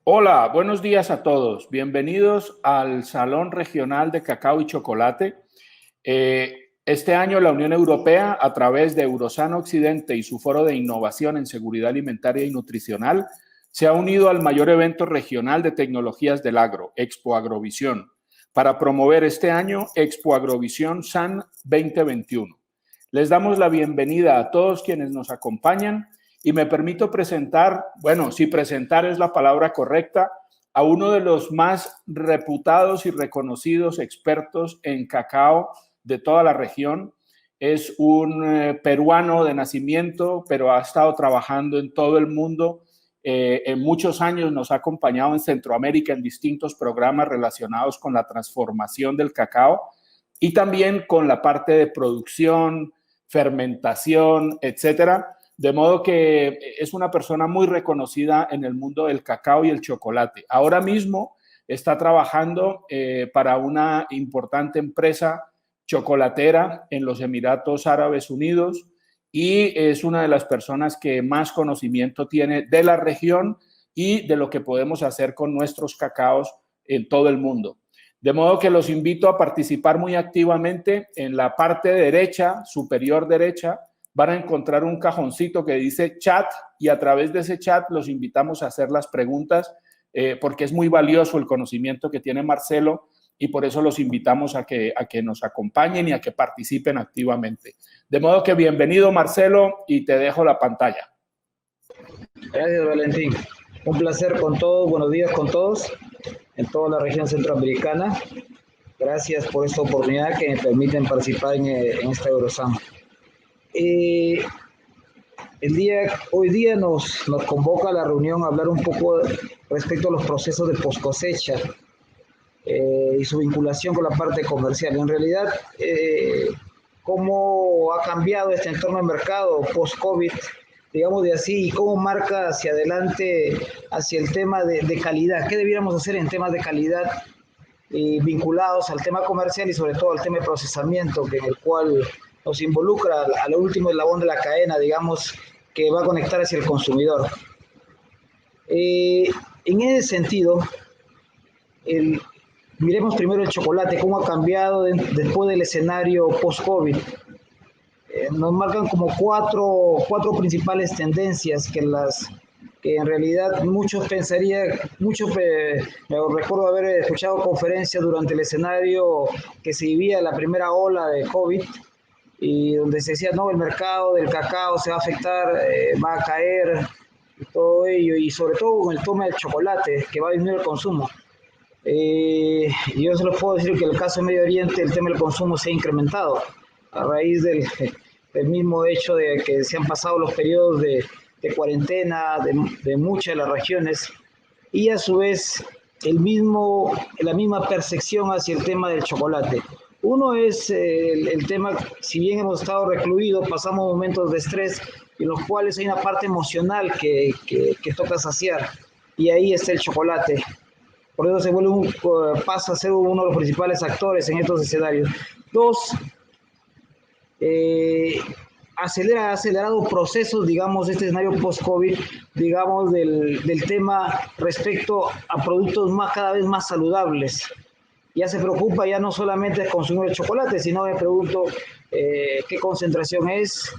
Hola, buenos días a todos. Bienvenidos al Salón Regional de Cacao y Chocolate. Este año la Unión Europea, a través de Eurosano Occidente y su Foro de Innovación en Seguridad Alimentaria y Nutricional, se ha unido al mayor evento regional de tecnologías del agro, Expo Agrovisión, para promover este año Expo Agrovisión SAN 2021. Les damos la bienvenida a todos quienes nos acompañan y me permito presentar, bueno, si presentar es la palabra correcta, a uno de los más reputados y reconocidos expertos en cacao de toda la región. Es un peruano de nacimiento, pero ha estado trabajando en todo el mundo. En muchos años nos ha acompañado en Centroamérica en distintos programas relacionados con la transformación del cacao y también con la parte de producción, fermentación, etcétera. De modo que es una persona muy reconocida en el mundo del cacao y el chocolate. Ahora mismo está trabajando para una importante empresa chocolatera en los Emiratos Árabes Unidos y es una de las personas que más conocimiento tiene de la región y de lo que podemos hacer con nuestros cacaos en todo el mundo. De modo que los invito a participar muy activamente. En la parte derecha, superior derecha, van a encontrar un cajoncito que dice chat y a través de ese chat los invitamos a hacer las preguntas porque es muy valioso el conocimiento que tiene Marcelo y por eso los invitamos a que nos acompañen y a que participen activamente. De modo que bienvenido, Marcelo, y te dejo la pantalla. Gracias, Valentín. Un placer con todos, buenos días con todos en toda la región centroamericana. Gracias por esta oportunidad que me permiten participar en esta Eurosam. Hoy día nos convoca a la reunión a hablar un poco respecto a los procesos de post-cosecha y su vinculación con la parte comercial. En realidad, cómo ha cambiado este entorno de mercado post-COVID, digamos de así, y cómo marca hacia adelante, hacia el tema de calidad. ¿Qué debiéramos hacer en temas de calidad vinculados al tema comercial y sobre todo al tema de procesamiento, en el cual nos involucra al último eslabón de la cadena, digamos, que va a conectar hacia el consumidor? En ese sentido, miremos primero el chocolate, cómo ha cambiado después del escenario post-COVID. Nos marcan como cuatro principales tendencias que en realidad muchos pensarían, me recuerdo haber escuchado conferencias durante el escenario que se vivía la primera ola de COVID y donde se decía, no, el mercado del cacao se va a afectar, va a caer, y todo ello, y sobre todo con el tema del chocolate, que va a disminuir el consumo. Yo se lo puedo decir que en el caso de Medio Oriente el tema del consumo se ha incrementado a raíz del mismo hecho de que se han pasado los periodos de cuarentena de muchas de las regiones y a su vez la misma percepción hacia el tema del chocolate. Uno es el tema, si bien hemos estado recluidos, pasamos momentos de estrés en los cuales hay una parte emocional que toca saciar y ahí está el chocolate. Por eso pasa a ser uno de los principales actores en estos escenarios. Dos, ha acelerado procesos, digamos, este escenario post-COVID, digamos, del tema respecto a productos cada vez más saludables. Ya se preocupa ya no solamente de consumir el chocolate, sino me pregunto qué concentración es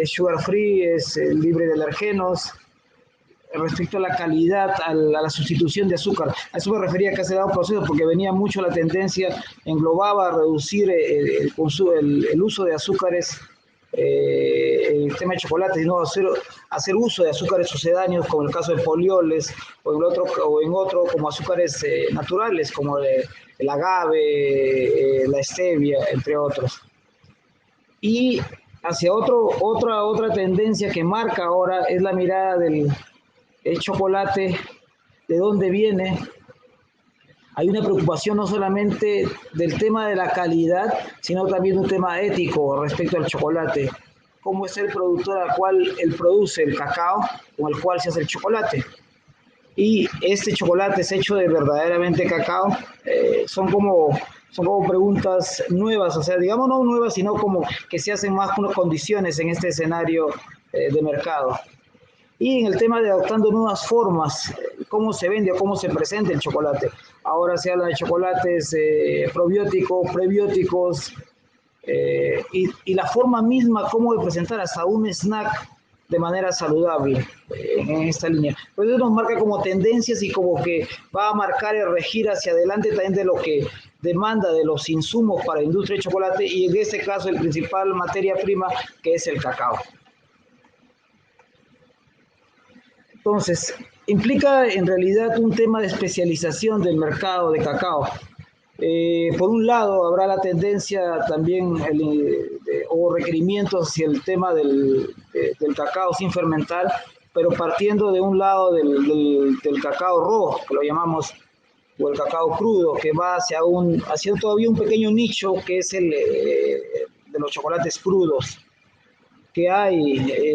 sugar free, es libre de alergenos, respecto a la calidad, a la sustitución de azúcar. A eso me refería que ha acelerado procesos porque venía mucho la tendencia, englobaba a reducir el uso de azúcares, el tema de chocolate, sino hacer uso de azúcares sucedáneos, como el caso de polioles, o en otro como azúcares naturales, como el agave, la stevia, entre otros. Y hacia otra tendencia que marca ahora es la mirada del chocolate, de dónde viene. Hay una preocupación no solamente del tema de la calidad, sino también un tema ético respecto al chocolate. ¿Cómo es el productor al cual él produce el cacao con el cual se hace el chocolate? Y este chocolate es hecho de verdaderamente cacao. Son como preguntas nuevas, o sea, digamos no nuevas, sino como que se hacen más con condiciones en este escenario de mercado. Y en el tema de adoptando nuevas formas, cómo se vende o cómo se presenta el chocolate. Ahora se habla de chocolates probióticos, prebióticos, y la forma misma como de presentar hasta un snack de manera saludable en esta línea. Pues eso nos marca como tendencias y como que va a marcar el regir hacia adelante también de lo que demanda de los insumos para la industria de chocolate y en este caso el principal materia prima que es el cacao. Entonces, implica en realidad un tema de especialización del mercado de cacao. Por un lado, habrá la tendencia también o requerimientos hacia el tema del cacao sin fermentar, pero partiendo de un lado del cacao rojo, que lo llamamos, o el cacao crudo, que va hacia todavía un pequeño nicho que es el de los chocolates crudos, que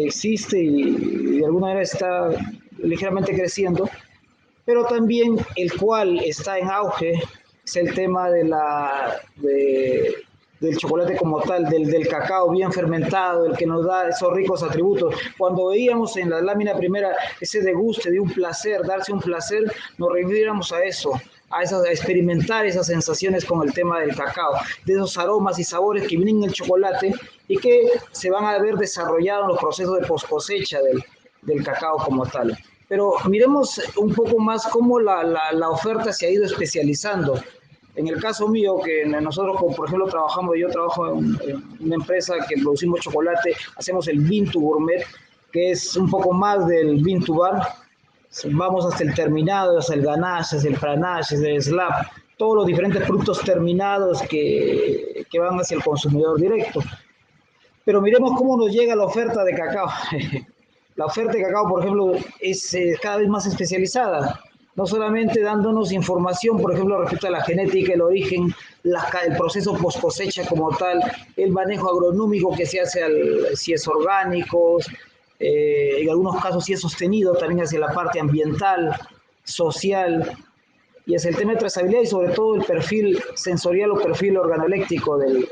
existe y de alguna manera está ligeramente creciendo, pero también el cual está en auge es el tema del chocolate como tal, del cacao bien fermentado, el que nos da esos ricos atributos. Cuando veíamos en la lámina primera ese deguste de un placer, darse un placer, nos refiriéramos a eso, a experimentar esas sensaciones con el tema del cacao, de esos aromas y sabores que vienen en el chocolate y que se van a ver desarrollados en los procesos de post-cosecha del cacao como tal. Pero miremos un poco más cómo la oferta se ha ido especializando. En el caso mío, que nosotros, por ejemplo, yo trabajo en una empresa que producimos chocolate, hacemos el bean to gourmet, que es un poco más del bean to bar. Vamos hasta el terminado, hasta el ganache, hasta el panache, hasta el slab, todos los diferentes productos terminados que van hacia el consumidor directo. Pero miremos cómo nos llega la oferta de cacao. La oferta de cacao, por ejemplo, es cada vez más especializada, no solamente dándonos información, por ejemplo, respecto a la genética, el origen, el proceso post cosecha como tal, el manejo agronómico que se hace, si es orgánico, en algunos casos si es sostenido, también hacia la parte ambiental, social, y hacia el tema de trazabilidad y sobre todo el perfil sensorial o perfil organoeléctrico del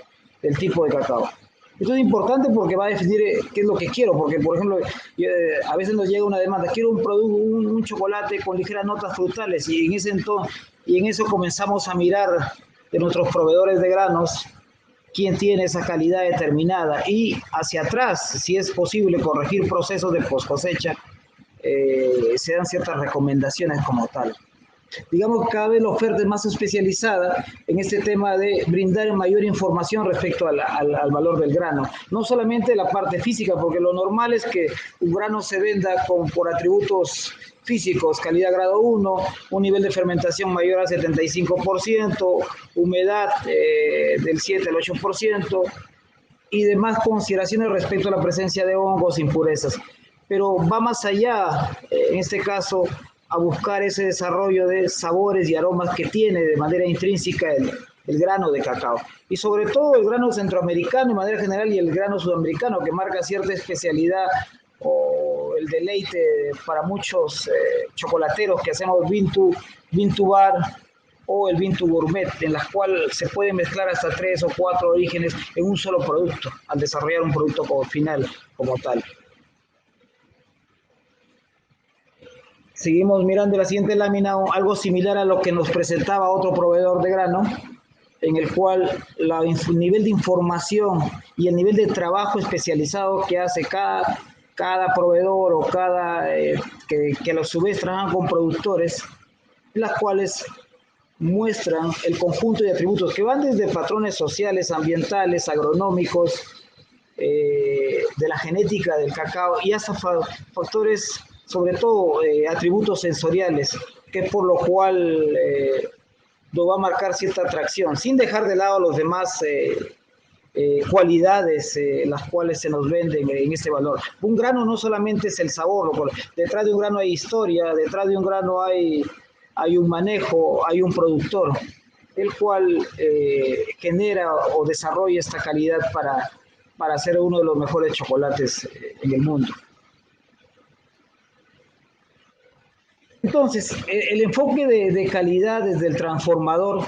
tipo de cacao. Esto es importante porque va a definir qué es lo que quiero, porque por ejemplo, a veces nos llega una demanda, quiero un chocolate con ligeras notas frutales y en eso comenzamos a mirar de nuestros proveedores de granos quién tiene esa calidad determinada y hacia atrás, si es posible corregir procesos de post cosecha, se dan ciertas recomendaciones como tal. Digamos que cada vez la oferta es más especializada en este tema de brindar mayor información respecto al valor del grano. No solamente la parte física, porque lo normal es que un grano se venda por atributos físicos, calidad grado 1, un nivel de fermentación mayor al 75%, humedad del 7 al 8% y demás consideraciones respecto a la presencia de hongos, impurezas. Pero va más allá, en este caso, a buscar ese desarrollo de sabores y aromas que tiene de manera intrínseca el grano de cacao. Y sobre todo el grano centroamericano de manera general y el grano sudamericano que marca cierta especialidad o el deleite para muchos chocolateros que hacemos bean to bar o el bean to gourmet, en la cual se puede mezclar hasta 3 o 4 orígenes en un solo producto al desarrollar un producto final como tal. Seguimos mirando la siguiente lámina, algo similar a lo que nos presentaba otro proveedor de grano, en el cual el nivel de información y el nivel de trabajo especializado que hace cada proveedor o que a su vez trabajan con productores, las cuales muestran el conjunto de atributos que van desde patrones sociales, ambientales, agronómicos, de la genética del cacao y hasta factores, sobre todo atributos sensoriales, que por lo cual nos va a marcar cierta atracción, sin dejar de lado los demás cualidades las cuales se nos venden en este valor. Un grano no solamente es el sabor, detrás de un grano hay historia, detrás de un grano hay un manejo, hay un productor, el cual genera o desarrolla esta calidad para hacer uno de los mejores chocolates en el mundo. Entonces, el enfoque de calidad desde el transformador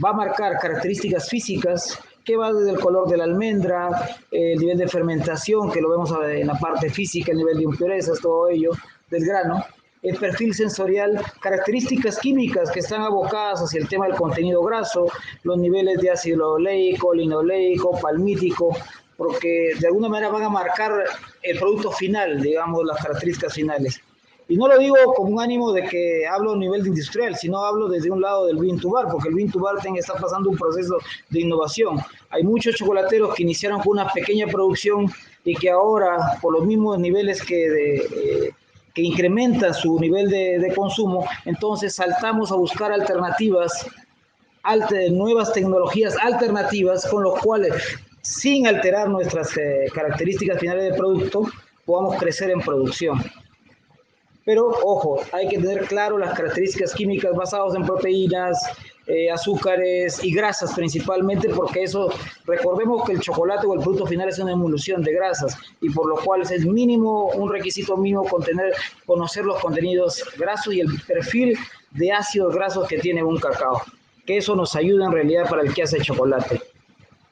va a marcar características físicas que va desde el color de la almendra, el nivel de fermentación, que lo vemos en la parte física, el nivel de impurezas, todo ello, del grano, el perfil sensorial, características químicas que están abocadas hacia el tema del contenido graso, los niveles de ácido oleico, linoleico, palmítico, porque de alguna manera van a marcar el producto final, digamos, las características finales. Y no lo digo como un ánimo de que hablo a nivel industrial, sino hablo desde un lado del bean to bar, porque el bean to bar está pasando un proceso de innovación. Hay muchos chocolateros que iniciaron con una pequeña producción y que ahora, por los mismos niveles que incrementan su nivel de consumo, entonces saltamos a buscar alternativas, nuevas tecnologías alternativas con los cuales, sin alterar nuestras características finales del producto, podamos crecer en producción. Pero, ojo, hay que tener claro las características químicas basadas en proteínas, azúcares y grasas principalmente, porque eso, recordemos que el chocolate o el producto final es una emulsión de grasas y por lo cual es mínimo, un requisito mínimo conocer los contenidos grasos y el perfil de ácidos grasos que tiene un cacao, que eso nos ayuda en realidad para el que hace chocolate.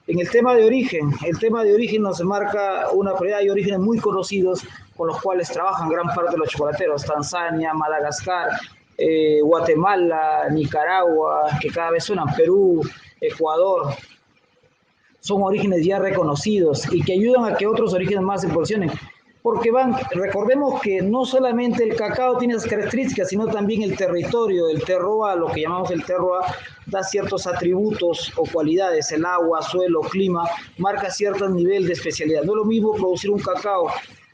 En el tema de origen nos marca una prioridad. Hay orígenes muy conocidos con los cuales trabajan gran parte de los chocolateros: Tanzania, Madagascar, Guatemala, Nicaragua, que cada vez suenan, Perú, Ecuador. Son orígenes ya reconocidos y que ayudan a que otros orígenes más se posicionen. Porque recordemos que no solamente el cacao tiene esas características, sino también el territorio, el terroir, lo que llamamos el terroir, da ciertos atributos o cualidades, el agua, suelo, clima, marca cierto nivel de especialidad. No es lo mismo producir un cacao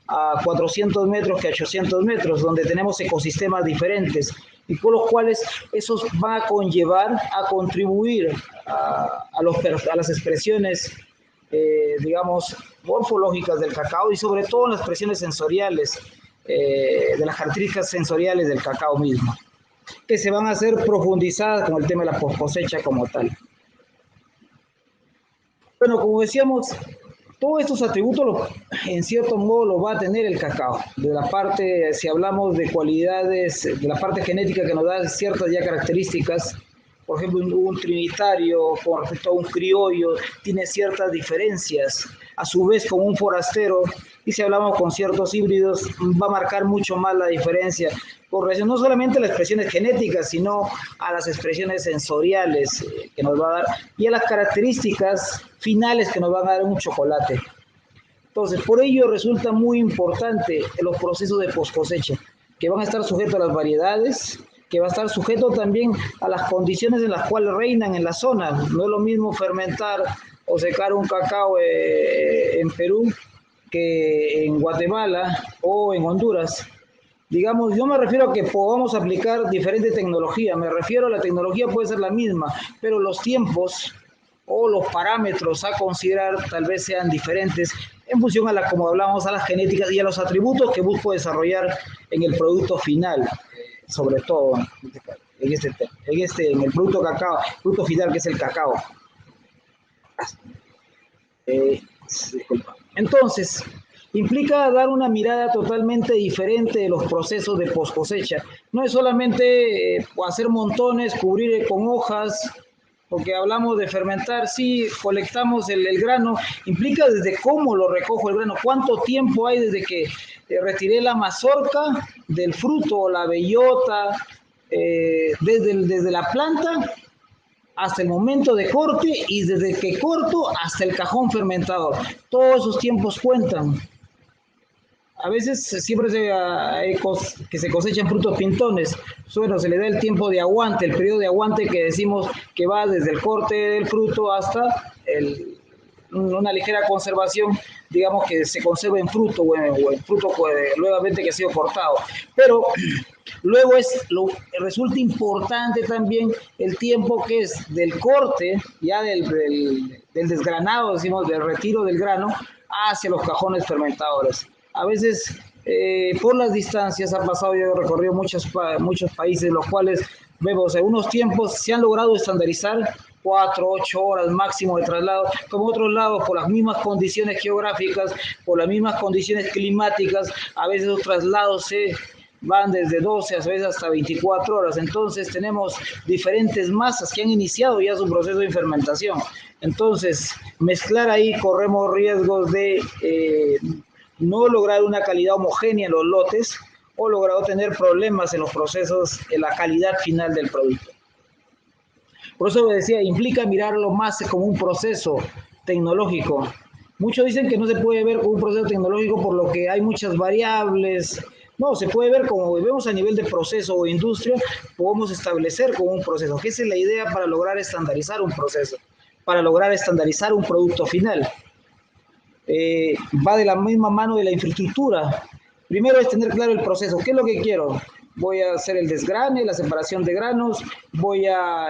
a 400 metros que a 800 metros, donde tenemos ecosistemas diferentes y por los cuales esos van a conllevar, a contribuir a las expresiones digamos, morfológicas del cacao y sobre todo en las expresiones sensoriales, de las características sensoriales del cacao mismo, que se van a hacer profundizadas con el tema de la cosecha como tal. Bueno, como decíamos, todos estos atributos en cierto modo los va a tener el cacao. De la parte, si hablamos de cualidades, de la parte genética que nos da ciertas ya características, por ejemplo, un trinitario con respecto a un criollo tiene ciertas diferencias. A su vez, con un forastero, y si hablamos con ciertos híbridos, va a marcar mucho más la diferencia con relación no solamente a las expresiones genéticas, sino a las expresiones sensoriales que nos va a dar y a las características finales que nos van a dar un chocolate. Entonces, por ello resulta muy importante los procesos de post-cosecha, que van a estar sujetos a las variedades, que va a estar sujeto también a las condiciones en las cuales reinan en la zona. No es lo mismo fermentar o secar un cacao en Perú que en Guatemala o en Honduras. Digamos, yo me refiero a que podamos aplicar diferente tecnología. Me refiero a la tecnología puede ser la misma, pero los tiempos o los parámetros a considerar tal vez sean diferentes en función a como hablamos, a las genéticas y a los atributos que busco desarrollar en el producto final. Sobre todo en el producto cacao, producto final que es el cacao. Disculpa. Entonces, implica dar una mirada totalmente diferente de los procesos de post cosecha. No es solamente hacer montones, cubrir con hojas, porque hablamos de fermentar, sí, colectamos el grano, implica desde cómo lo recojo el grano, cuánto tiempo hay desde que retiré la mazorca del fruto o la bellota, desde la planta hasta el momento de corte y desde que corto hasta el cajón fermentador. Todos esos tiempos cuentan. A veces siempre que se cosechan frutos pintones, bueno, se le da el tiempo de aguante, el periodo de aguante que decimos que va desde el corte del fruto hasta una ligera conservación, digamos que se conserva en fruto o en fruto nuevamente que ha sido cortado. Pero luego resulta importante también el tiempo que es del corte, ya del desgranado, decimos, del retiro del grano, hacia los cajones fermentadores. A veces, por las distancias, ha pasado, yo he recorrido muchos países, los cuales vemos en unos tiempos se han logrado estandarizar 4, 8 horas máximo de traslado, como otros lados, por las mismas condiciones geográficas, por las mismas condiciones climáticas, a veces los traslados van desde 12 a veces hasta 24 horas. Entonces tenemos diferentes masas que han iniciado ya su proceso de fermentación. Entonces, mezclar ahí corremos riesgos de no lograr una calidad homogénea en los lotes o logrado tener problemas en los procesos, en la calidad final del producto. Por eso decía, implica mirarlo más como un proceso tecnológico. Muchos dicen que no se puede ver como un proceso tecnológico por lo que hay muchas variables. No, se puede ver como vemos a nivel de proceso o industria, podemos establecer como un proceso, que esa es la idea para lograr estandarizar un proceso, para lograr estandarizar un producto final. Va de la misma mano de la infraestructura. Primero es tener claro el proceso. ¿Qué es lo que quiero? Voy a hacer el desgrane, la separación de granos, voy a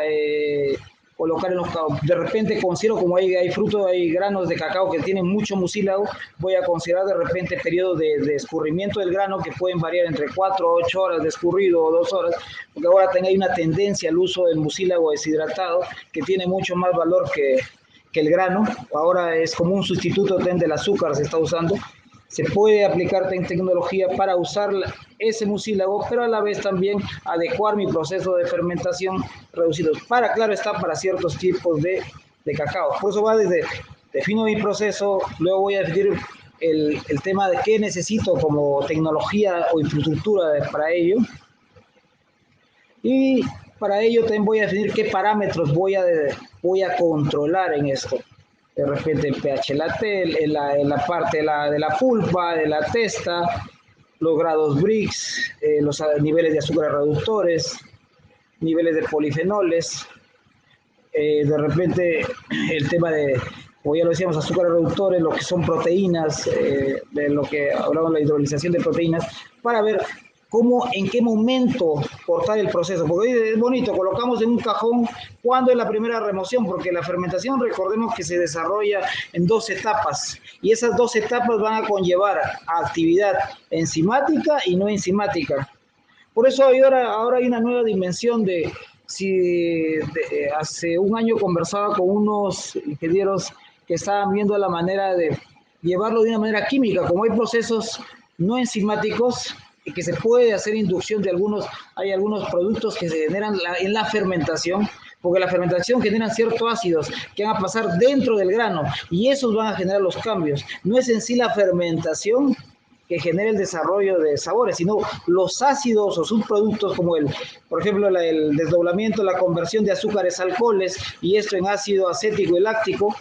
colocar en los de repente considero como hay frutos, hay granos de cacao que tienen mucho mucílago, voy a considerar de repente periodos de escurrimiento del grano que pueden variar entre 4 o 8 horas de escurrido o 2 horas, porque ahora hay una tendencia al uso del mucílago deshidratado que tiene mucho más valor que el grano. Ahora es como un sustituto del azúcar, se está usando. Se puede aplicar tecnología para usar ese mucílago, pero a la vez también adecuar mi proceso de fermentación reducido. Claro está, para ciertos tipos de cacao. Por eso va desde, defino mi proceso, luego voy a definir el tema de qué necesito como tecnología o infraestructura para ello. Y para ello también voy a definir qué parámetros voy a controlar en esto. De repente el pH en la parte de la pulpa, de la testa, los grados Brix, los niveles de azúcares reductores, niveles de polifenoles, de repente el tema de, como ya lo decíamos, azúcares reductores, lo que son proteínas, de lo que hablamos de la hidrolización de proteínas, para ver cómo, en qué momento cortar el proceso, porque es bonito, colocamos en un cajón cuándo es la primera remoción, porque la fermentación, recordemos que se desarrolla en 2 etapas, y esas 2 etapas van a conllevar a actividad enzimática y no enzimática. Por eso ahora hay una nueva dimensión hace un año conversaba con unos ingenieros que estaban viendo la manera de llevarlo de una manera química, como hay procesos no enzimáticos, y que se puede hacer inducción de hay algunos productos que se generan en la fermentación, porque la fermentación genera ciertos ácidos que van a pasar dentro del grano y esos van a generar los cambios. No es en sí la fermentación que genera el desarrollo de sabores, sino los ácidos o subproductos como por ejemplo, el desdoblamiento, la conversión de azúcares a alcoholes y esto en ácido acético y láctico,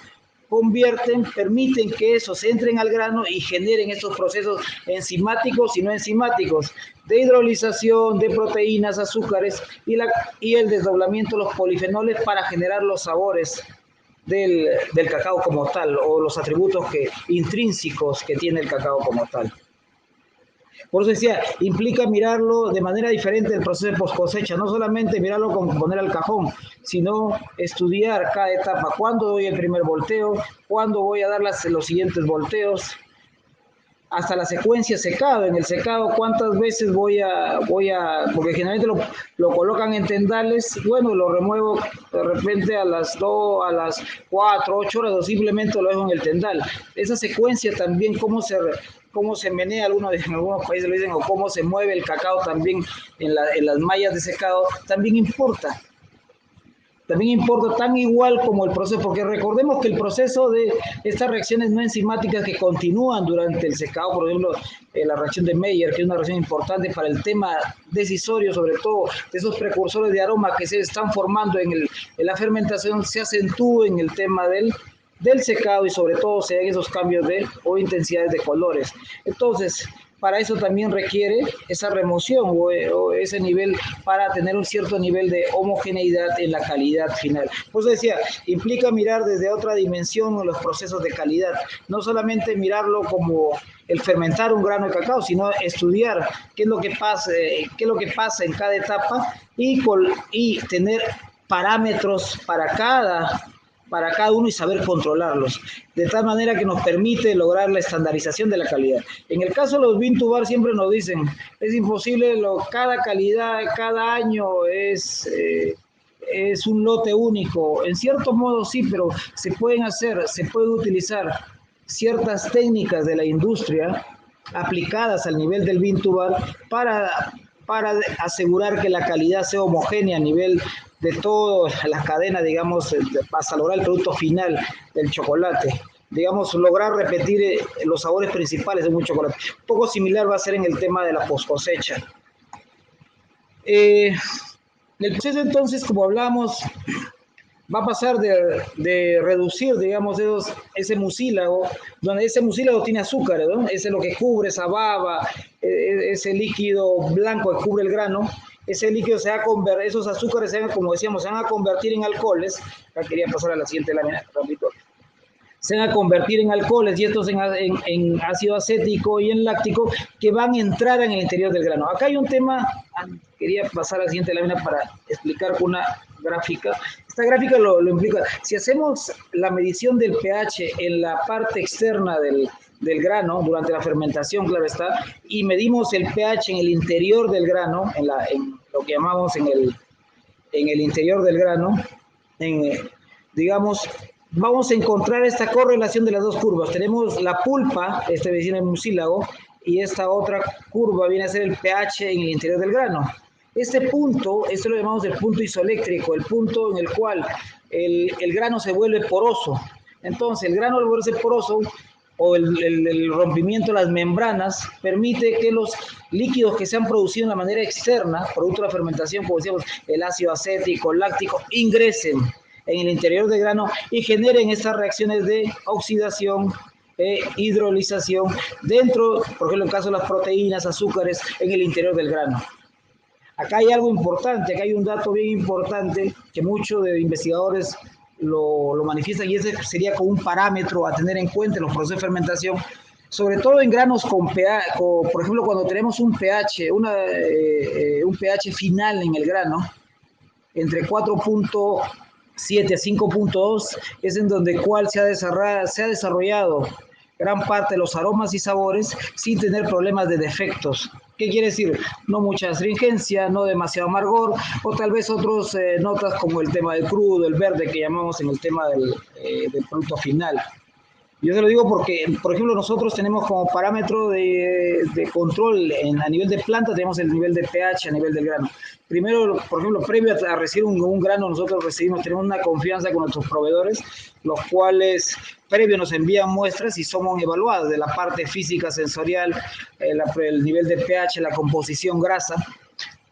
permiten que esos entren al grano y generen estos procesos enzimáticos y no enzimáticos, de hidrolización de proteínas, azúcares y el desdoblamiento de los polifenoles para generar los sabores del cacao como tal, o los atributos intrínsecos que tiene el cacao como tal. Por eso decía, implica mirarlo de manera diferente el proceso de post cosecha, no solamente mirarlo como poner al cajón, sino estudiar cada etapa, cuándo doy el primer volteo, cuándo voy a dar los siguientes volteos, hasta la secuencia secado. En el secado, cuántas veces porque generalmente lo colocan en tendales, bueno, lo remuevo de repente a las 2, a las 4, 8 horas, o simplemente lo dejo en el tendal. Esa secuencia también, cómo se menea, en algunos países lo dicen, o cómo se mueve el cacao también en las mallas de secado, también importa. También importa tan igual como el proceso, porque recordemos que el proceso de estas reacciones no enzimáticas que continúan durante el secado, por ejemplo, la reacción de Maillard, que es una reacción importante para el tema decisorio, sobre todo de esos precursores de aroma que se están formando en la fermentación, se acentúa en el tema del secado y sobre todo se dan esos cambios o intensidades de colores. Entonces, para eso también requiere esa remoción o ese nivel para tener un cierto nivel de homogeneidad en la calidad final. Pues decía, implica mirar desde otra dimensión los procesos de calidad, no solamente mirarlo como el fermentar un grano de cacao, sino estudiar qué es lo que pasa en cada etapa y tener parámetros para cada uno y saber controlarlos, de tal manera que nos permite lograr la estandarización de la calidad. En el caso de los bean to bar siempre nos dicen, es imposible, cada calidad, cada año es un lote único. En cierto modo sí, pero se puede utilizar ciertas técnicas de la industria aplicadas al nivel del bean to bar para asegurar que la calidad sea homogénea a nivel de toda la cadena, digamos, hasta lograr el producto final del chocolate. digamos, lograr repetir los sabores principales de un chocolate. Un poco similar va a ser en el tema de la post cosecha. El proceso entonces, como hablamos, va a pasar de reducir, digamos, ese mucílago, donde ese mucílago tiene azúcar, ¿no? Ese es lo que cubre esa baba, ese líquido blanco que cubre el grano. Ese líquido se va a convertir, esos azúcares, como decíamos, se van a convertir en alcoholes. Acá quería pasar a la siguiente lámina, rapidito. Se van a convertir en alcoholes y estos en ácido acético y en láctico que van a entrar en el interior del grano. Acá hay un tema, quería pasar a la siguiente lámina para explicar con una gráfica. Esta gráfica lo implica. Si hacemos la medición del pH en la parte externa del grano durante la fermentación, claro está, y medimos el pH en el interior del grano, en lo que llamamos en el interior del grano, digamos, vamos a encontrar esta correlación de las dos curvas. Tenemos la pulpa, viene el mucílago, y esta otra curva viene a ser el pH en el interior del grano. Este punto, esto lo llamamos el punto isoeléctrico, el punto en el cual el grano se vuelve poroso. Entonces, el grano al volverse poroso, o el rompimiento de las membranas, permite que los líquidos que se han producido de una manera externa, producto de la fermentación, como decíamos, el ácido acético, el láctico, ingresen en el interior del grano y generen estas reacciones de oxidación, hidrolización dentro, por ejemplo, en el caso de las proteínas, azúcares, en el interior del grano. Acá hay algo importante, acá hay un dato bien importante que muchos de investigadores lo manifiestan, y ese sería como un parámetro a tener en cuenta en los procesos de fermentación, sobre todo en granos con pH, por ejemplo, cuando tenemos un pH, un pH final en el grano, entre 4.7 a 5.2, es en donde cual se ha desarrollado gran parte de los aromas y sabores sin tener problemas de defectos. ¿Qué quiere decir? No mucha astringencia, no demasiado amargor, o tal vez otras notas como el tema del crudo, el verde que llamamos en el tema del producto final. Yo te lo digo porque, por ejemplo, nosotros tenemos como parámetro de control a nivel de planta, tenemos el nivel de pH a nivel del grano. Primero, por ejemplo, previo a recibir un grano, nosotros tenemos una confianza con nuestros proveedores, los cuales previo nos envían muestras y somos evaluados de la parte física, sensorial, el nivel de pH, la composición grasa,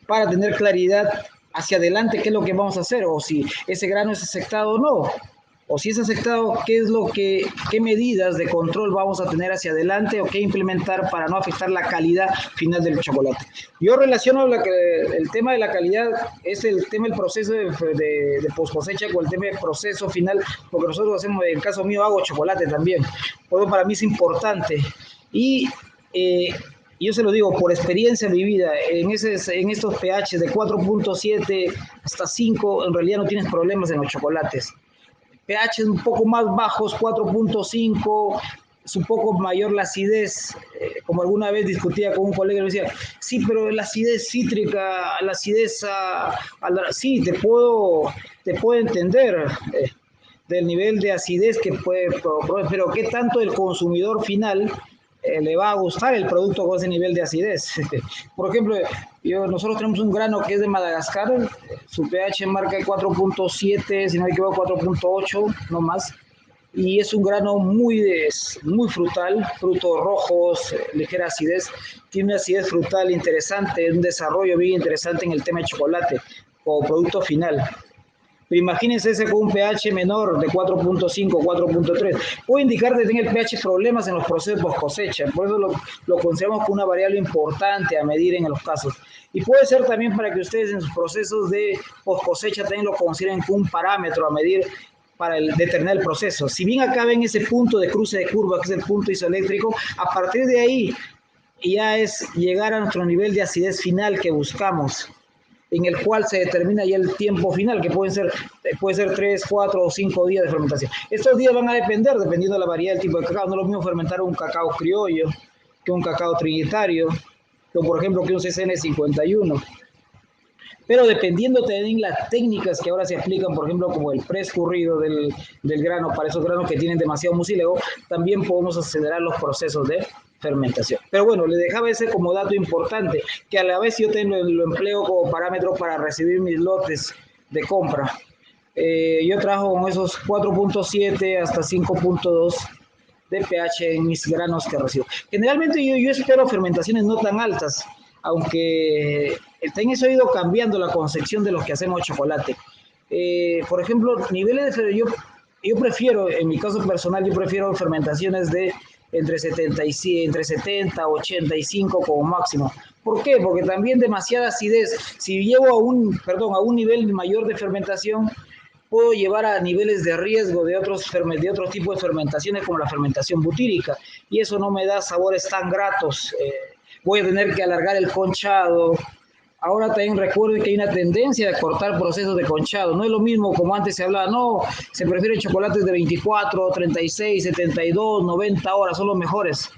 para tener claridad hacia adelante qué es lo que vamos a hacer, o si ese grano es aceptado o no. O si es aceptado, qué medidas de control vamos a tener hacia adelante o qué implementar para no afectar la calidad final del chocolate. Yo relaciono el tema de la calidad, es el tema del proceso de post cosecha con el tema del proceso final, porque nosotros hacemos, en el caso mío, hago chocolate también. Por eso para mí es importante. Y yo se lo digo por experiencia vivida, en estos pH de 4.7 hasta 5, en realidad no tienes problemas en los chocolates. pH un poco más bajos, 4.5, es un poco mayor la acidez, como alguna vez discutía con un colega y me decía, sí, pero la acidez cítrica, la acidez, sí, te puedo entender del nivel de acidez que puede, pero ¿qué tanto el consumidor final le va a gustar el producto con ese nivel de acidez? Por ejemplo, nosotros tenemos un grano que es de Madagascar, su pH marca 4.7, si no me equivoco 4.8, no más, y es un grano muy frutal, frutos rojos, ligera acidez, tiene una acidez frutal interesante, un desarrollo bien interesante en el tema de chocolate como producto final. Pero imagínense ese con un pH menor de 4.5, 4.3. Puede indicar que tenga el pH problemas en los procesos post cosecha. Por eso lo consideramos como una variable importante a medir en los casos. Y puede ser también para que ustedes en sus procesos de post cosecha también lo consideren como un parámetro a medir para determinar el proceso. Si bien acá ven ese punto de cruce de curva, que es el punto isoeléctrico, a partir de ahí ya es llegar a nuestro nivel de acidez final que buscamos, en el cual se determina ya el tiempo final, que puede ser 3, 4 o 5 días de fermentación. Estos días van a depender, dependiendo de la variedad del tipo de cacao. No es lo mismo fermentar un cacao criollo que un cacao trinitario, que por ejemplo que un CCN51. Pero dependiendo también las técnicas que ahora se aplican, por ejemplo, como el preescurrido del grano, para esos granos que tienen demasiado mucílago, también podemos acelerar los procesos de fermentación. Pero bueno, le dejaba ese como dato importante, que a la vez yo lo empleo como parámetro para recibir mis lotes de compra. Yo trabajo con esos 4.7 hasta 5.2 de pH en mis granos que recibo. Generalmente yo espero fermentaciones no tan altas, aunque en eso ha ido cambiando la concepción de los que hacemos chocolate. Por ejemplo, niveles de yo prefiero, en mi caso personal, yo prefiero fermentaciones de entre 70, 85 como máximo. ¿Por qué? Porque también demasiada acidez. Si llevo a un nivel mayor de fermentación, puedo llevar a niveles de riesgo de otros tipos de fermentaciones como la fermentación butírica, y eso no me da sabores tan gratos. Voy a tener que alargar el conchado. Ahora también recuerden que hay una tendencia a cortar procesos de conchado. No es lo mismo como antes se hablaba, no, se prefieren chocolates de 24, 36, 72, 90 horas, son los mejores.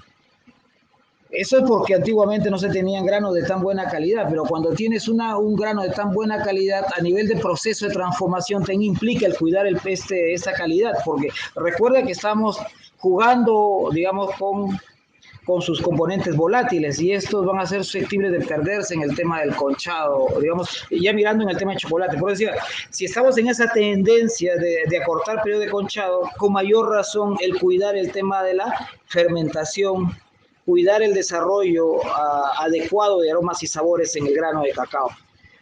Eso es porque antiguamente no se tenían granos de tan buena calidad, pero cuando tienes un grano de tan buena calidad, a nivel de proceso de transformación, te implica el cuidar esta calidad, porque recuerda que estamos jugando, digamos, con sus componentes volátiles, y estos van a ser susceptibles de perderse en el tema del conchado, digamos, ya mirando en el tema de chocolate. Por decir, si estamos en esa tendencia de acortar periodo de conchado, con mayor razón el cuidar el tema de la fermentación, cuidar el desarrollo adecuado de aromas y sabores en el grano de cacao.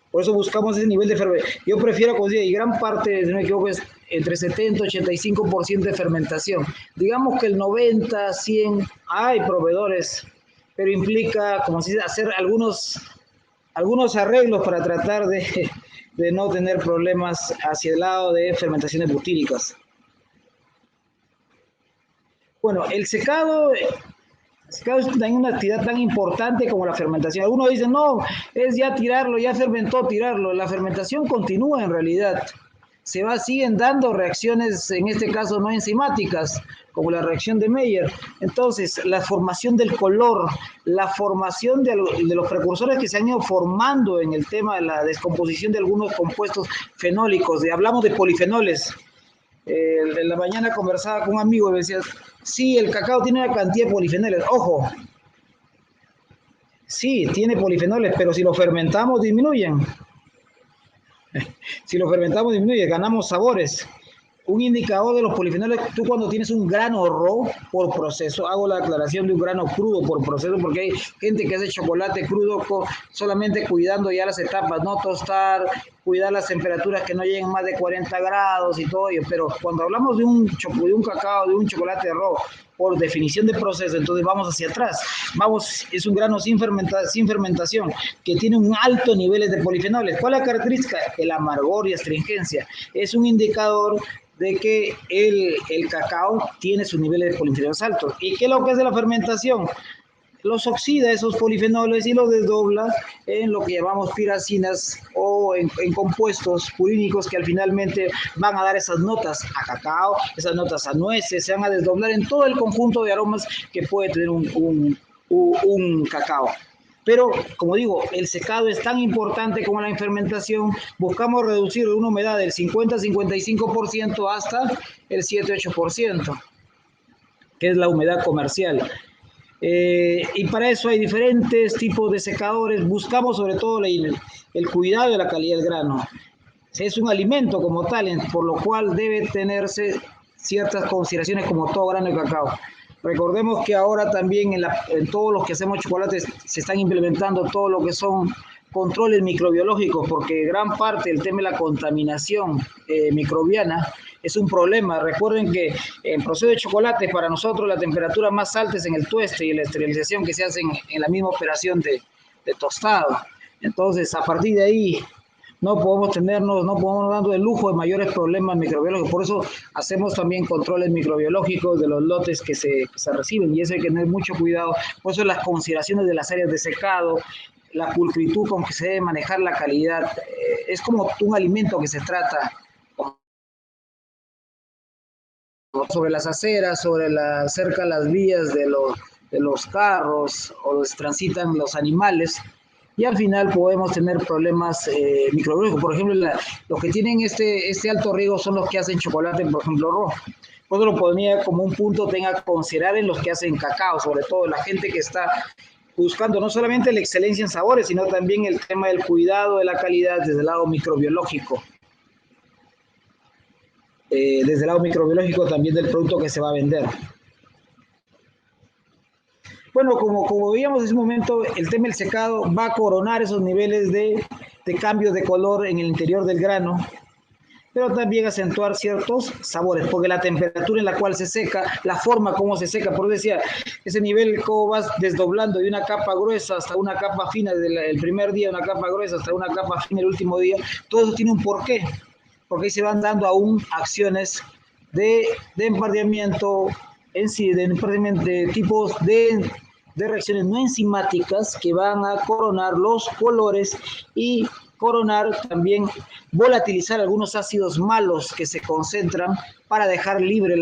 Por eso buscamos ese nivel de fermentación. Yo prefiero, y gran parte, si no me equivoco, es entre 70 y 85% de fermentación. Digamos que el 90, 100, hay proveedores, pero implica, como se dice, hacer algunos arreglos para tratar de no tener problemas hacia el lado de fermentaciones butíricas. Bueno, el secado es una actividad tan importante como la fermentación. Algunos dicen, no, es ya tirarlo, ya fermentó, tirarlo. La fermentación continúa en realidad. Siguen dando reacciones, en este caso no enzimáticas, como la reacción de Maillard. Entonces, la formación del color, la formación de los precursores que se han ido formando en el tema de la descomposición de algunos compuestos fenólicos. Hablamos de polifenoles. En la mañana conversaba con un amigo y me decía, sí, el cacao tiene una cantidad de polifenoles. Ojo, sí, tiene polifenoles, pero si lo fermentamos disminuyen. Si lo fermentamos disminuye, ganamos sabores. Un indicador de los polifenoles, tú cuando tienes un grano raw por proceso, hago la aclaración de un grano crudo por proceso, porque hay gente que hace chocolate crudo solamente cuidando ya las etapas, no tostar, cuidar las temperaturas que no lleguen más de 40 grados y todo ello, pero cuando hablamos de un cacao, de un chocolate raw, por definición de proceso, entonces vamos hacia atrás. Es un grano sin fermentación, que tiene un alto nivel de polifenoles. ¿Cuál es la característica? El amargor y astringencia. Es un indicador de que el cacao tiene sus niveles de polifenoles altos. ¿Y qué es lo que hace la fermentación? Los oxida esos polifenoles y los desdobla en lo que llamamos piracinas o en compuestos purínicos que al finalmente van a dar esas notas a cacao, esas notas a nueces, se van a desdoblar en todo el conjunto de aromas que puede tener un cacao. Pero, como digo, el secado es tan importante como la fermentación. Buscamos reducir una humedad del 50-55% hasta el 7-8%, que es la humedad comercial. Y para eso hay diferentes tipos de secadores. Buscamos sobre todo el cuidado de la calidad del grano. Es un alimento como tal, por lo cual debe tenerse ciertas consideraciones como todo grano de cacao. Recordemos que ahora también en todos los que hacemos chocolates se están implementando todo lo que son controles microbiológicos, porque gran parte del tema de la contaminación microbiana es un problema. Recuerden que en proceso de chocolate, para nosotros la temperatura más alta es en el tueste y la esterilización que se hace en la misma operación de tostado. Entonces, a partir de ahí, no podemos darnos el lujo de mayores problemas microbiológicos. Por eso hacemos también controles microbiológicos de los lotes que se reciben, y eso hay que tener mucho cuidado. Por eso las consideraciones de las áreas de secado, la pulcritud con que se debe manejar la calidad, es como un alimento que se trata sobre las aceras, cerca de las vías de los carros o donde transitan los animales, y al final podemos tener problemas microbiológicos. Por ejemplo, los que tienen este alto riesgo son los que hacen chocolate, por ejemplo, rojo. Por eso lo ponía como un punto tenga que considerar en los que hacen cacao, sobre todo la gente que está buscando no solamente la excelencia en sabores, sino también el tema del cuidado de la calidad desde el lado microbiológico. Desde el lado microbiológico también del producto que se va a vender. Bueno, como veíamos en ese momento, el tema del secado va a coronar esos niveles de cambios de color en el interior del grano, pero también acentuar ciertos sabores, porque la temperatura en la cual se seca, la forma como se seca, por eso decía, ese nivel cómo vas desdoblando de una capa gruesa hasta una capa fina, desde el primer día una capa gruesa hasta una capa fina el último día, todo eso tiene un porqué, porque ahí se van dando aún acciones de empardeamiento en sí, de tipos de reacciones no enzimáticas que van a coronar los colores y coronar también, volatilizar algunos ácidos malos que se concentran para dejar libre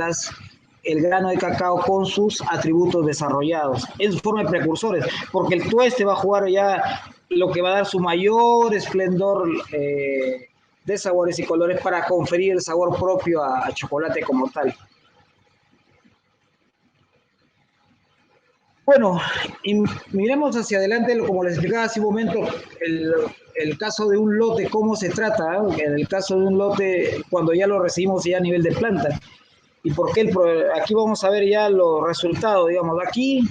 el grano de cacao con sus atributos desarrollados en su forma de precursores, porque el tueste va a jugar ya lo que va a dar su mayor esplendor de sabores y colores para conferir el sabor propio a chocolate como tal. Bueno, y miremos hacia adelante, como les explicaba hace un momento, el caso de un lote, cómo se trata, ¿eh? En el caso de un lote, cuando ya lo recibimos ya a nivel de planta. ¿Y por qué? Aquí vamos a ver ya los resultados, digamos. Aquí,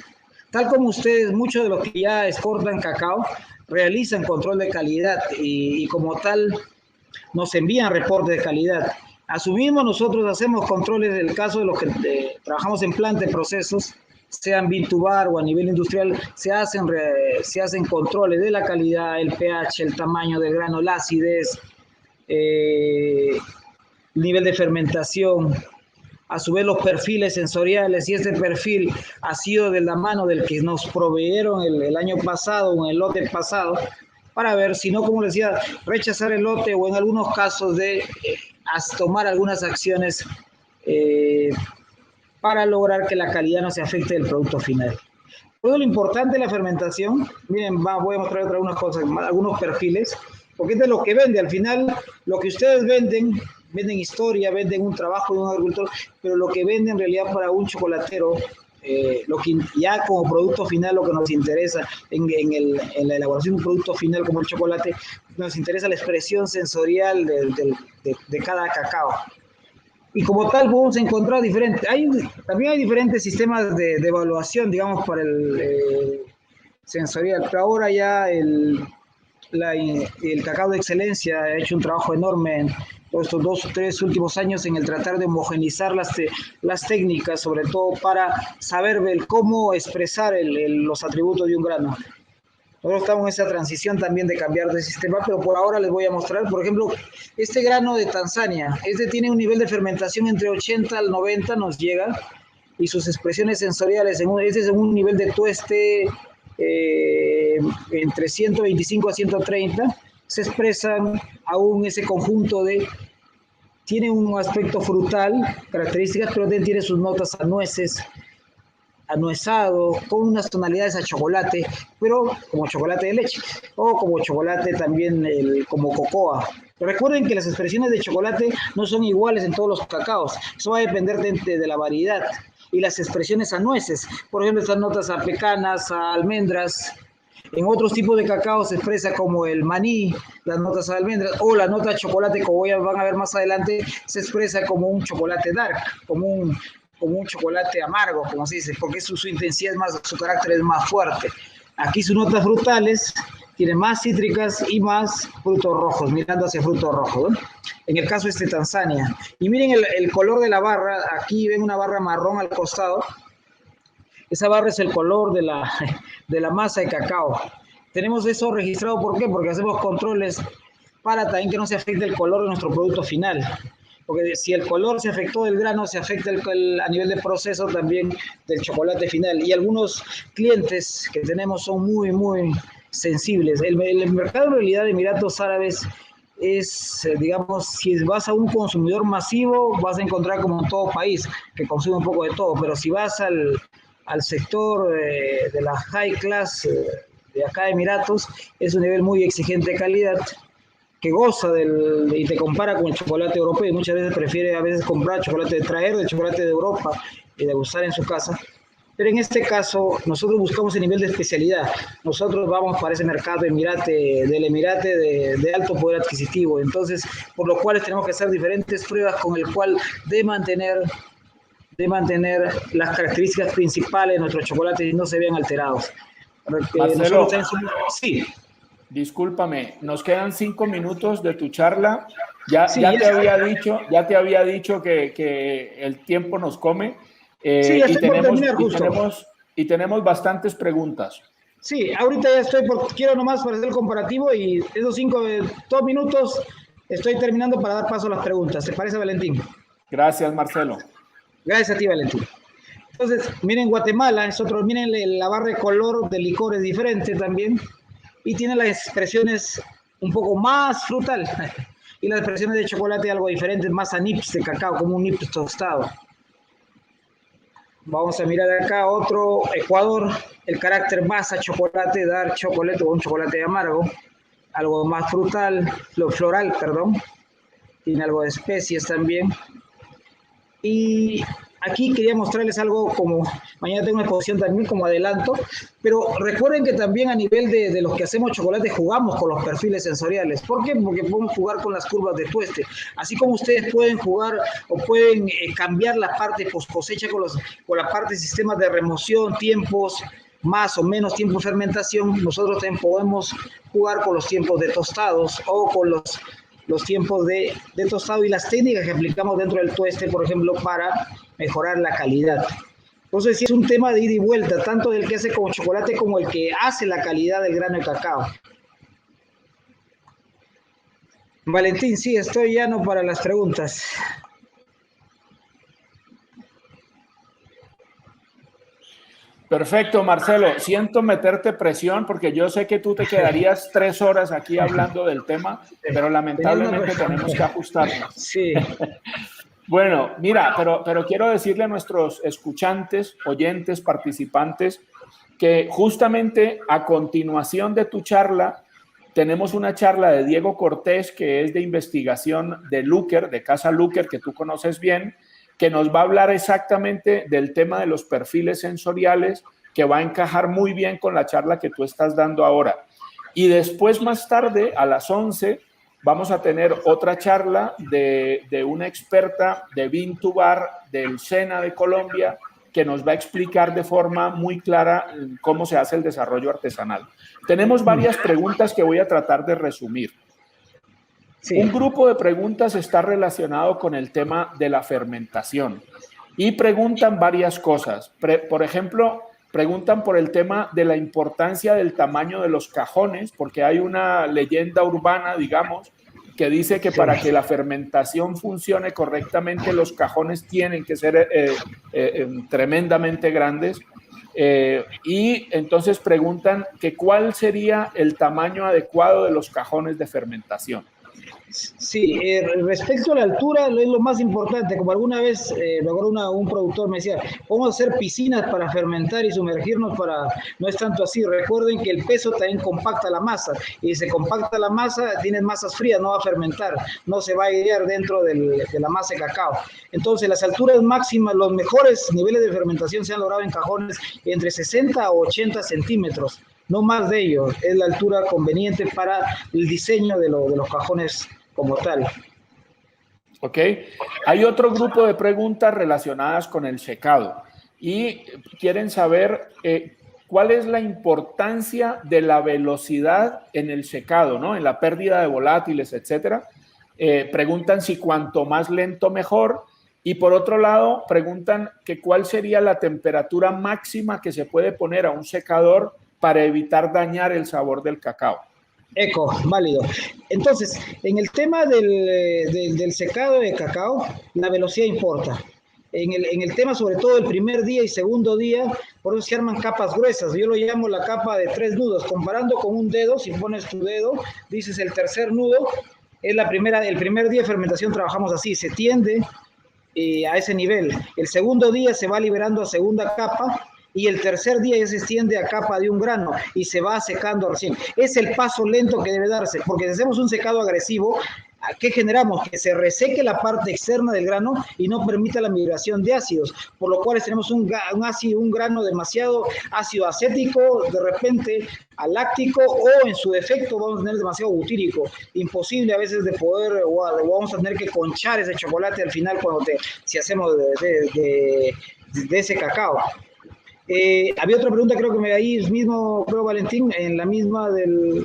tal como ustedes, muchos de los que ya exportan cacao, realizan control de calidad y como tal nos envían reportes de calidad. Asumimos, nosotros hacemos controles del caso de los que trabajamos en planta de procesos, sean Bintubar o a nivel industrial, se hacen controles de la calidad, el pH, el tamaño del grano, la acidez, nivel de fermentación, a su vez los perfiles sensoriales, y este perfil ha sido de la mano del que nos proveyeron el año pasado o en el lote pasado, para ver si no, como les decía, rechazar el lote o en algunos casos de tomar algunas acciones para lograr que la calidad no se afecte del producto final. Todo lo importante de la fermentación, miren, voy a mostrar algunas cosas, algunos perfiles, porque es de lo que vende. Al final, lo que ustedes venden historia, venden un trabajo de un agricultor, pero lo que venden en realidad para un chocolatero, lo que ya como producto final, lo que nos interesa en la elaboración de un producto final como el chocolate, nos interesa la expresión sensorial de cada cacao. Y como tal podemos encontrar diferentes, también hay diferentes sistemas de evaluación, digamos, para el sensorial, pero ahora ya el cacao de excelencia ha hecho un trabajo enorme en estos 2 o 3 últimos años en el tratar de homogenizar las técnicas, sobre todo para saber ver cómo expresar los atributos de un grano. Nosotros estamos en esa transición también de cambiar de sistema, pero por ahora les voy a mostrar, por ejemplo, este grano de Tanzania. Este tiene un nivel de fermentación entre 80 al 90, nos llega, y sus expresiones sensoriales, este es en un nivel de tueste entre 125 a 130, se expresan aún ese conjunto tiene un aspecto frutal, características, pero también tiene sus notas a nueces, anuezado, con unas tonalidades a chocolate, pero como chocolate de leche, o como chocolate también como cocoa. Pero recuerden que las expresiones de chocolate no son iguales en todos los cacaos, eso va a depender de la variedad. Y las expresiones a nueces, por ejemplo, estas notas a pecanas, a almendras. En otros tipos de cacao se expresa como el maní, las notas a almendras, o la nota a chocolate, como van a ver más adelante, se expresa como un chocolate dark, como un chocolate amargo, como se dice, porque su intensidad es más, su carácter es más fuerte. Aquí sus notas frutales tienen más cítricas y más frutos rojos, mirando hacia frutos rojos, ¿no? En el caso de Tanzania. Y miren el color de la barra, aquí ven una barra marrón al costado. Esa barra es el color de la masa de cacao. Tenemos eso registrado, ¿por qué? Porque hacemos controles para también que no se afecte el color de nuestro producto final. Porque si el color se afectó del grano, se afecta a nivel de proceso también del chocolate final. Y algunos clientes que tenemos son muy, muy sensibles. El mercado en realidad de Emiratos Árabes es, digamos, si vas a un consumidor masivo, vas a encontrar como en todo país, que consume un poco de todo. Pero si vas al sector de la high class de acá de Emiratos, es un nivel muy exigente de calidad, que goza y te compara con el chocolate europeo, y muchas veces prefiere comprar traer el chocolate de Europa y degustar en su casa. Pero en este caso, nosotros buscamos el nivel de especialidad. Nosotros vamos para ese mercado del Emirate de alto poder adquisitivo. Entonces, por lo cual tenemos que hacer diferentes pruebas con el cual de mantener de mantener las características principales de nuestros chocolates y no se vean alterados. Marcelo, sí. Discúlpame, nos quedan 5 minutos de tu charla. Sí, ya te había dicho que el tiempo nos come sí, ya estoy por terminar justo. Y tenemos bastantes preguntas. Sí, ahorita ya estoy, quiero nomás para hacer el comparativo y esos 2 minutos estoy terminando para dar paso a las preguntas. ¿Te parece, Valentín? Gracias, Marcelo. Gracias a ti, Valentín. Entonces, miren Guatemala, miren la barra de color de licor es diferente también y tiene las expresiones un poco más frutal y las expresiones de chocolate algo diferentes, más a nips de cacao, como un nips tostado. Vamos a mirar acá otro, Ecuador, el carácter más a chocolate, dark chocolate o un chocolate amargo, algo más frutal, floral, perdón, tiene algo de especies también. Y aquí quería mostrarles algo como, mañana tengo una exposición también como adelanto, pero recuerden que también a nivel de los que hacemos chocolate jugamos con los perfiles sensoriales. ¿Por qué? Porque podemos jugar con las curvas de tueste. Así como ustedes pueden jugar o pueden cambiar la parte post cosecha con la parte de sistemas de remoción, tiempos, más o menos tiempo de fermentación, nosotros también podemos jugar con los tiempos de tostados o con los tiempos de tostado y las técnicas que aplicamos dentro del tueste, por ejemplo, para mejorar la calidad. Entonces, sí es un tema de ida y vuelta, tanto del que hace como chocolate como el que hace la calidad del grano de cacao. Valentín, sí, estoy llano para las preguntas. Perfecto, Marcelo. Siento meterte presión porque yo sé que tú te quedarías 3 horas aquí hablando del tema, pero lamentablemente tenemos que ajustarnos. Sí. Bueno, mira, pero quiero decirle a nuestros escuchantes, oyentes, participantes, que justamente a continuación de tu charla tenemos una charla de Diego Cortés, que es de investigación de Looker, de Casa Looker, que tú conoces bien, que nos va a hablar exactamente del tema de los perfiles sensoriales, que va a encajar muy bien con la charla que tú estás dando ahora. Y después, más tarde, a las 11, vamos a tener otra charla de una experta de Vintubar del SENA de Colombia, que nos va a explicar de forma muy clara cómo se hace el desarrollo artesanal. Tenemos varias preguntas que voy a tratar de resumir. Sí. Un grupo de preguntas está relacionado con el tema de la fermentación y preguntan varias cosas. Por ejemplo, preguntan por el tema de la importancia del tamaño de los cajones, porque hay una leyenda urbana, digamos, que dice que para que la fermentación funcione correctamente, los cajones tienen que ser tremendamente grandes. Y entonces preguntan que cuál sería el tamaño adecuado de los cajones de fermentación. Sí, respecto a la altura es lo más importante. Como alguna vez, me acuerdo un productor me decía, vamos a hacer piscinas para fermentar y sumergirnos para... No es tanto así. Recuerden que el peso también compacta la masa. Y si se compacta la masa, tienes masas frías, no va a fermentar. No se va a airear dentro de la masa de cacao. Entonces, las alturas máximas, los mejores niveles de fermentación se han logrado en cajones entre 60 a 80 centímetros. No más de ello. Es la altura conveniente para el diseño de los cajones como tal. Ok. Hay otro grupo de preguntas relacionadas con el secado y quieren saber cuál es la importancia de la velocidad en el secado, ¿no? En la pérdida de volátiles, etcétera. Preguntan si cuanto más lento mejor. Y por otro lado, preguntan que cuál sería la temperatura máxima que se puede poner a un secador para evitar dañar el sabor del cacao. Eco, válido. Entonces, en el tema del secado de cacao, la velocidad importa. En el tema, sobre todo, el primer día y segundo día, por eso se arman capas gruesas. Yo lo llamo la capa de 3 nudos. Comparando con un dedo, si pones tu dedo, dices el tercer nudo, es el primer día de fermentación trabajamos así, se tiende a ese nivel. El segundo día se va liberando a segunda capa, y el tercer día ya se extiende a capa de un grano y se va secando recién. Es el paso lento que debe darse, porque si hacemos un secado agresivo, ¿qué generamos? Que se reseque la parte externa del grano y no permita la migración de ácidos, por lo cual tenemos un grano demasiado ácido acético, de repente aláctico, o en su defecto vamos a tener demasiado butírico, imposible a veces de poder, o vamos a tener que conchar ese chocolate al final si hacemos de ese cacao. Había otra pregunta, creo que me ahí mismo, creo, Valentín, en la misma del...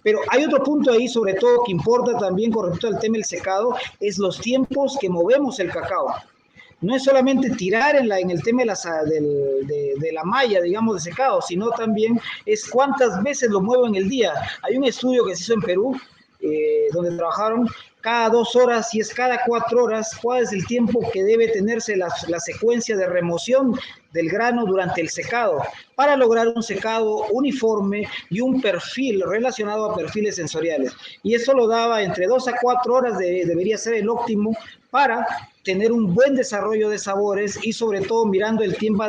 Pero hay otro punto ahí, sobre todo, que importa también con respecto al tema del secado, es los tiempos que movemos el cacao. No es solamente tirar en el tema de la malla, digamos, de secado, sino también es cuántas veces lo muevo en el día. Hay un estudio que se hizo en Perú, donde trabajaron cada 2 horas, si es cada 4 horas, cuál es el tiempo que debe tenerse la secuencia de remoción del grano durante el secado, para lograr un secado uniforme y un perfil relacionado a perfiles sensoriales. Y eso lo daba entre 2 a 4 horas, debería ser el óptimo para tener un buen desarrollo de sabores y sobre todo mirando el tiempo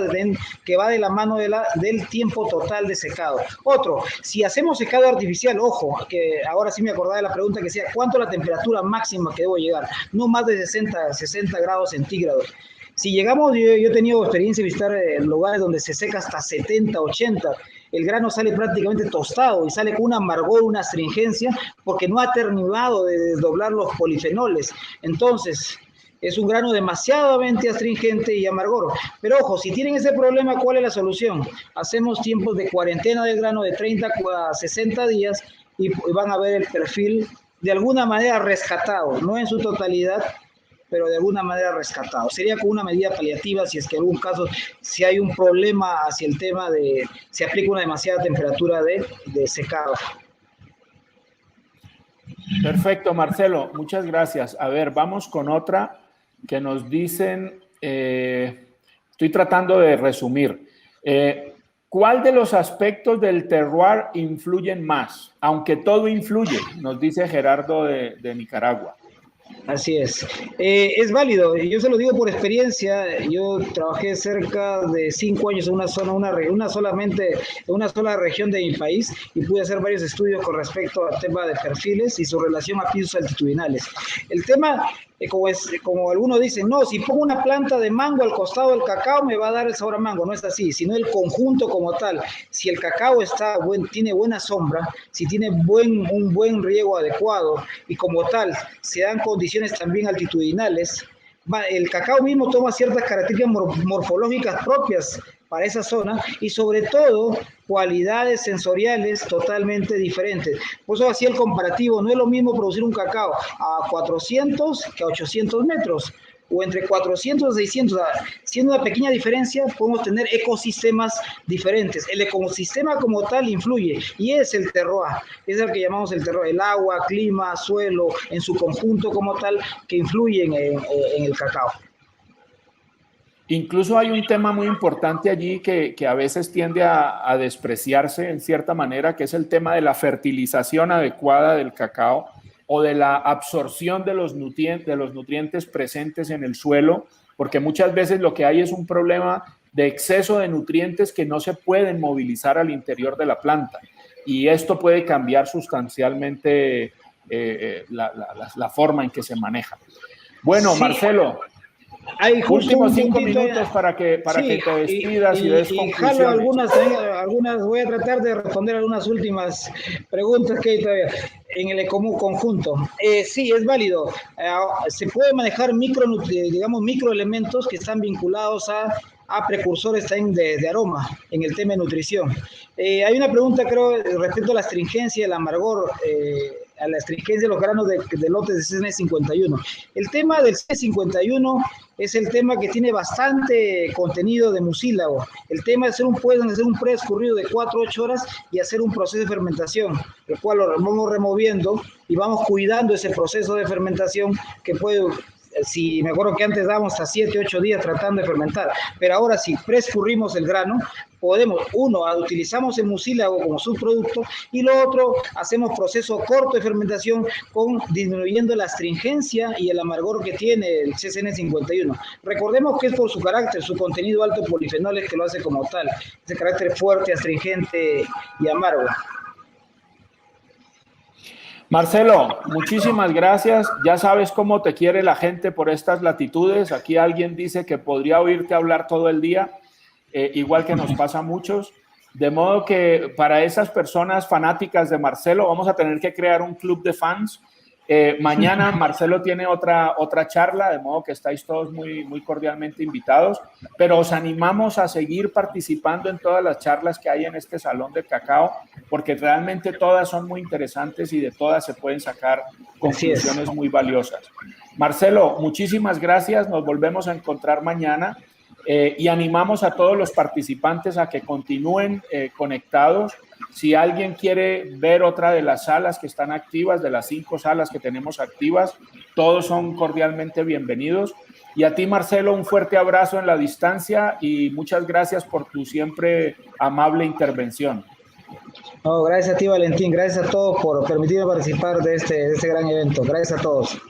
que va de la mano del tiempo total de secado. Otro, si hacemos secado artificial, ojo, que ahora sí me acordaba de la pregunta que decía, ¿cuánto es la temperatura máxima que debo llegar? No más de 60 grados centígrados. Si llegamos, yo he tenido experiencia de visitar lugares donde se seca hasta 70, 80, el grano sale prácticamente tostado y sale con un amargor, una astringencia, porque no ha terminado de desdoblar los polifenoles. Entonces, es un grano demasiadamente astringente y amargor. Pero ojo, si tienen ese problema, ¿cuál es la solución? Hacemos tiempos de cuarentena del grano de 30 a 60 días y van a ver el perfil de alguna manera rescatado, no en su totalidad, pero de alguna manera rescatado. Sería como una medida paliativa si es que en algún caso, si hay un problema hacia el tema de, se aplica una demasiada temperatura de secado. Perfecto, Marcelo, muchas gracias. A ver, vamos con otra que nos dicen, estoy tratando de resumir. ¿Cuál de los aspectos del terroir influyen más? Aunque todo influye, nos dice Gerardo de Nicaragua. Así es válido, yo se lo digo por experiencia, yo trabajé cerca de 5 años en una sola región de mi país y pude hacer varios estudios con respecto al tema de perfiles y su relación a pisos altitudinales. El tema, como algunos dicen, no, si pongo una planta de mango al costado del cacao me va a dar el sabor a mango, no es así, sino el conjunto como tal. Si el cacao tiene buena sombra, si tiene un buen riego adecuado y como tal se dan condiciones también altitudinales, el cacao mismo toma ciertas características morfológicas propias para esa zona y sobre todo cualidades sensoriales totalmente diferentes. Por eso hacía el comparativo, no es lo mismo producir un cacao a 400 que a 800 metros, o entre 400 y 600, siendo una pequeña diferencia, podemos tener ecosistemas diferentes. El ecosistema como tal influye, y es el terroir, es el que llamamos el terroir, el agua, clima, suelo, en su conjunto como tal, que influyen en el cacao. Incluso hay un tema muy importante allí que a veces tiende a despreciarse en cierta manera, que es el tema de la fertilización adecuada del cacao o de la absorción de los nutrientes presentes en el suelo, porque muchas veces lo que hay es un problema de exceso de nutrientes que no se pueden movilizar al interior de la planta. Y esto puede cambiar sustancialmente la forma en que se maneja. Bueno, sí. Marcelo, hay últimos 5 minutos para que te despidas y des conclusiones. Algunas, voy a tratar de responder algunas últimas preguntas que hay todavía en el conjunto. Sí, es válido. Se puede manejar microelementos que están vinculados a precursores también de aroma en el tema de nutrición. Hay una pregunta, creo, respecto a la astringencia y el amargor, a la astringencia de los granos de lotes de CN51. El tema del CN51 es el tema que tiene bastante contenido de mucílago. El tema es pueden hacer un preescurrido de 4 a 8 horas y hacer un proceso de fermentación, el cual lo vamos removiendo y vamos cuidando ese proceso de fermentación que puede... Si me acuerdo que antes dábamos hasta 7, 8 días tratando de fermentar, pero ahora si preescurrimos el grano, utilizamos el mucílago como subproducto y lo otro, hacemos proceso corto de fermentación disminuyendo la astringencia y el amargor que tiene el CCN51. Recordemos que es por su carácter, su contenido alto de polifenoles que lo hace como tal, ese carácter fuerte, astringente y amargo. Marcelo, muchísimas gracias. Ya sabes cómo te quiere la gente por estas latitudes. Aquí alguien dice que podría oírte hablar todo el día, igual que nos pasa a muchos. De modo que para esas personas fanáticas de Marcelo vamos a tener que crear un club de fans. Mañana Marcelo tiene otra charla, de modo que estáis todos muy cordialmente invitados, pero os animamos a seguir participando en todas las charlas que hay en este Salón de Cacao, porque realmente todas son muy interesantes y de todas se pueden sacar conclusiones muy valiosas. Marcelo, muchísimas gracias, nos volvemos a encontrar mañana y animamos a todos los participantes a que continúen conectados. Si alguien quiere ver otra de las salas que están activas, de las 5 salas que tenemos activas, todos son cordialmente bienvenidos. Y a ti, Marcelo, un fuerte abrazo en la distancia y muchas gracias por tu siempre amable intervención. No, gracias a ti, Valentín. Gracias a todos por permitirme participar de este gran evento. Gracias a todos.